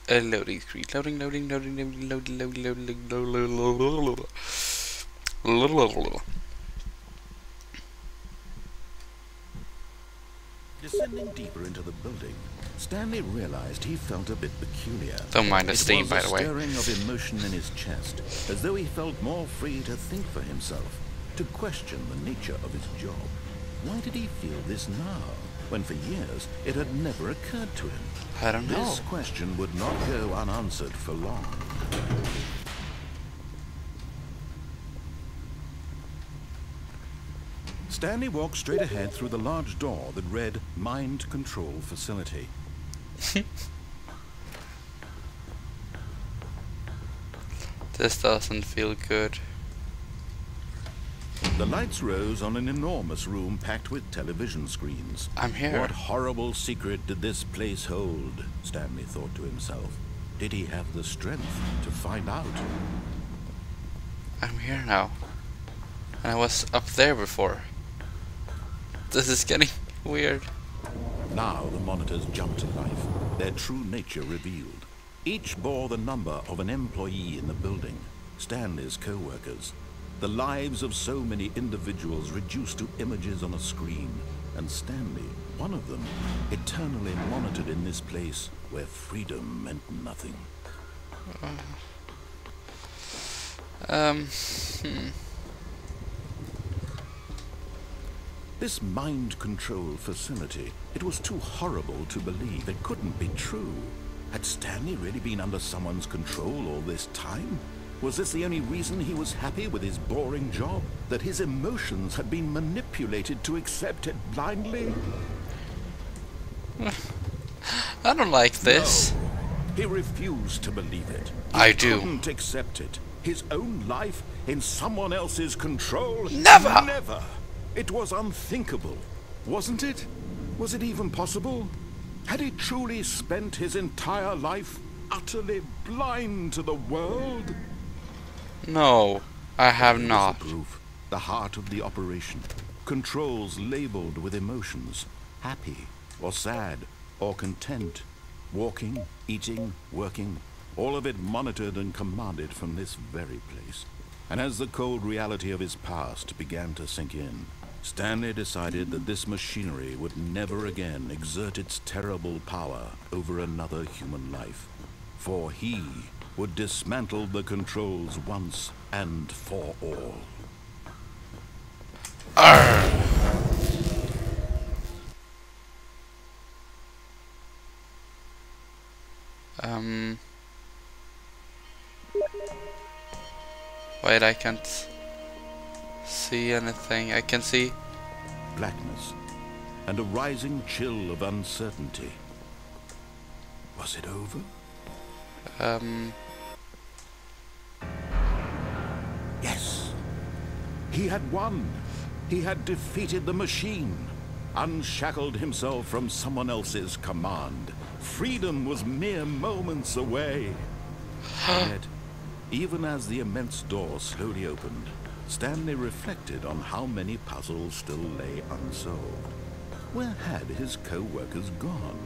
loading screen. Loading. Descending deeper into the building, Stanley realized he felt a bit peculiar. Don't mind the steam, by the way. It was a stirring of emotion in his chest, as though he felt more free to think for himself, to question the nature of his job. Why did he feel this now, when for years it had never occurred to him? I don't know. This question would not go unanswered for long. Stanley walked straight ahead through the large door that read Mind Control Facility. This doesn't feel good. The lights rose on an enormous room packed with television screens. I'm here. What horrible secret did this place hold? Stanley thought to himself. Did he have the strength to find out? I'm here now. And I was up there before. This is getting weird. Now the monitors jumped to life, their true nature revealed. Each bore the number of an employee in the building, Stanley's co-workers. The lives of so many individuals reduced to images on a screen, and Stanley, one of them, eternally monitored in this place where freedom meant nothing. This mind control facility, it was too horrible to believe. It couldn't be true. Had Stanley really been under someone's control all this time? Was this the only reason he was happy with his boring job? That his emotions had been manipulated to accept it blindly? I don't like this. No, he refused to believe it. I He do. couldn't accept it. His own life in someone else's control? Never! Never! It was unthinkable, wasn't it? Was it even possible? Had he truly spent his entire life utterly blind to the world? No, I have Here was not. the proof. The heart of the operation. Controls labeled with emotions. Happy, or sad, or content. Walking, eating, working. All of it monitored and commanded from this very place. And as the cold reality of his past began to sink in, Stanley decided that this machinery would never again exert its terrible power over another human life. For he would dismantle the controls once and for all. Arr! Wait, I can't see anything. I can see Blackness and a rising chill of uncertainty. Was it over? Yes. He had won. He had defeated the machine, unshackled himself from someone else's command. Freedom was mere moments away. And yet, even as the immense door slowly opened, Stanley reflected on how many puzzles still lay unsolved. Where had his co-workers gone?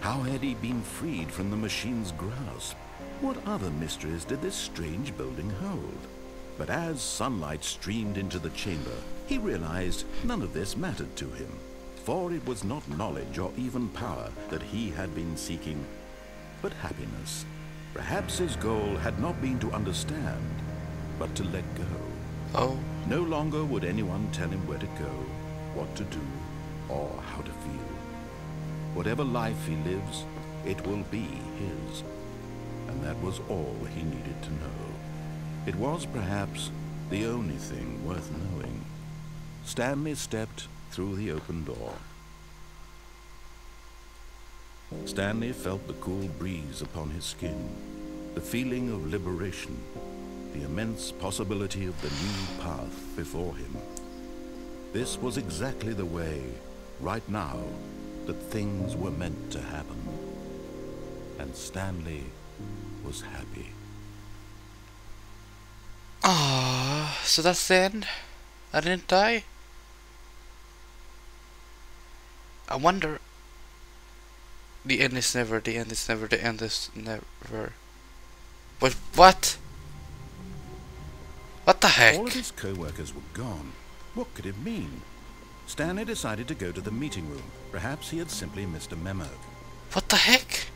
How had he been freed from the machine's grasp? What other mysteries did this strange building hold? But as sunlight streamed into the chamber, he realized none of this mattered to him. For it was not knowledge or even power that he had been seeking, but happiness. Perhaps his goal had not been to understand, but to let go. Oh. No longer would anyone tell him where to go, what to do, or how to feel. Whatever life he lives, it will be his. And that was all he needed to know. It was perhaps the only thing worth knowing. Stanley stepped through the open door. Stanley felt the cool breeze upon his skin, the feeling of liberation, the immense possibility of the new path before him. This was exactly the way, right now, that things were meant to happen. And Stanley was happy. Ah, so that's the end? I didn't die? I wonder... The end is never, the end is never, the end is never. But what? What the heck? All of his co-workers were gone. What could it mean? Stanley decided to go to the meeting room. Perhaps he had simply missed a memo. What the heck?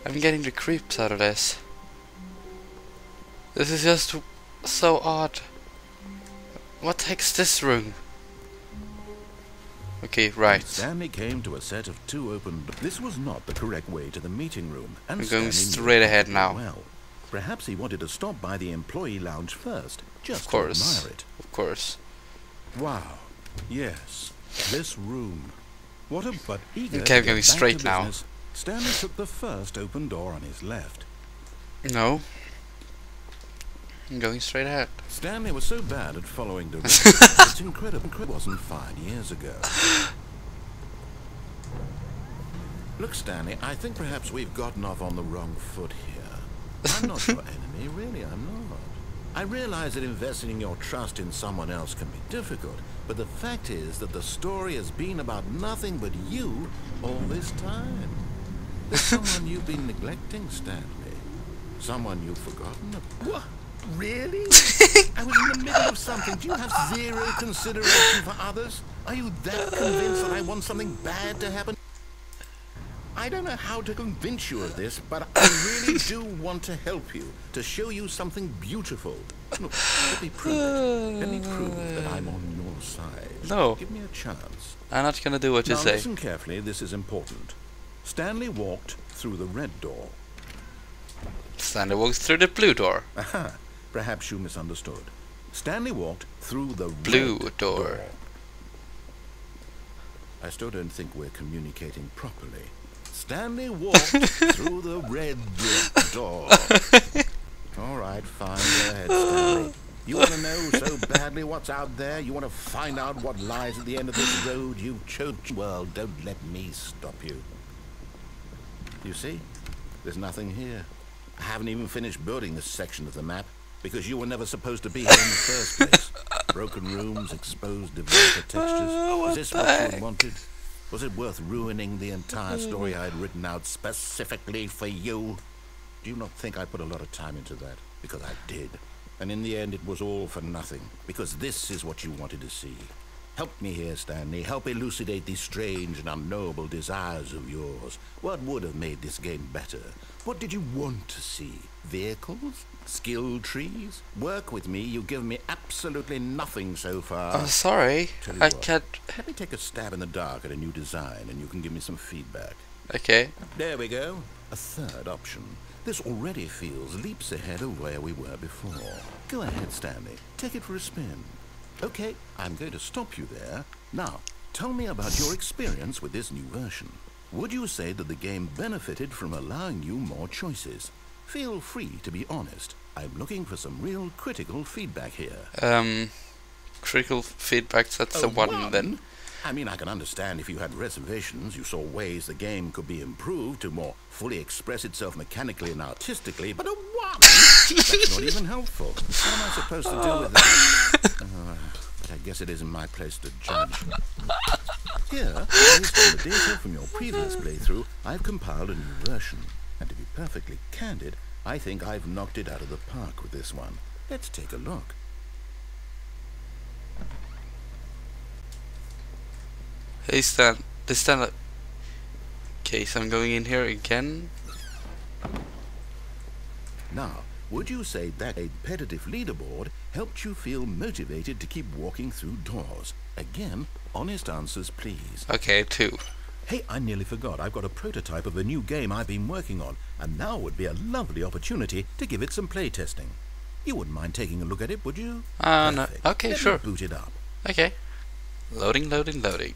I'm getting the creeps out of this. This is just so odd. What the heck's this room? Okay, right. Stanley came to a set of 2 open doors. This was not the correct way to the meeting room, and I'm going Stanley straight knew ahead it now. well. Perhaps he wanted to stop by the employee lounge first, just Of course. to admire it. Of course. Wow. Yes. This room. What a but eager Okay, I'm to going get back straight to now. business, Stanley took the first open door on his left. No. I'm going straight ahead. Stanley was so bad at following directions. It's incredible. It wasn't 5 years ago. Look, Stanley, I think perhaps we've gotten off on the wrong foot here. I'm not your enemy, really, I'm not. I realize that investing your trust in someone else can be difficult, but the fact is that the story has been about nothing but you all this time. There's someone you've been neglecting, Stanley. Someone you've forgotten about. What? Really? I was in the middle of something. Do you have zero consideration for others? Are you that convinced that I want something bad to happen? I don't know how to convince you of this, but I really do want to help you, to show you something beautiful. Look, let me prove it. Let me prove that I'm on your side. No. Give me a chance. I'm not gonna do what you Now say. listen carefully, this is important. Stanley walked through the red door. Stanley walks through the blue door. Aha, perhaps you misunderstood. Stanley walked through the Blue red door. I still don't think we're communicating properly. Stanley walked through the red door. All right, fine, go ahead, Stanley. You want to know so badly what's out there? You want to find out what lies at the end of this road you've chosen? Well, don't let me stop you. You see? There's nothing here. I haven't even finished building this section of the map because you were never supposed to be here in the first place. Broken rooms, exposed developer textures. Is this what you wanted? Was it worth ruining the entire story I had written out specifically for you? Do you not think I put a lot of time into that? Because I did. And in the end, it was all for nothing. Because this is what you wanted to see. Help me here, Stanley. Help elucidate these strange and unknowable desires of yours. What would have made this game better? What did you want to see? Vehicles? Skill trees? Work with me. You've given me absolutely nothing so far. I'm sorry. Tell you I what, can't. Let me take a stab in the dark at a new design and you can give me some feedback. Okay. There we go. A third option. This already feels leaps ahead of where we were before. Go ahead, Stanley. Take it for a spin. Okay, I'm going to stop you there. Now, tell me about your experience with this new version. Would you say that the game benefited from allowing you more choices? Feel free to be honest. I'm looking for some real critical feedback here. Critical feedback, that's the one then. I mean, I can understand if you had reservations, you saw ways the game could be improved to more fully express itself mechanically and artistically, but a one? That's not even helpful. What am I supposed to do with that? But I guess it isn't my place to judge. Here, based on the data from your previous playthrough, I've compiled a new version. And to be perfectly candid, I think I've knocked it out of the park with this one. Let's take a look. Hey Stan, this Stan. Okay, so I'm going in here again. Now, would you say that a competitive leaderboard helped you feel motivated to keep walking through doors? Again, honest answers, please. Okay, 2. Hey, I nearly forgot. I've got a prototype of a new game I've been working on, and now would be a lovely opportunity to give it some playtesting. You wouldn't mind taking a look at it, would you? No. Perfect. Okay, Let sure. me boot it up. Okay. Loading, loading, loading.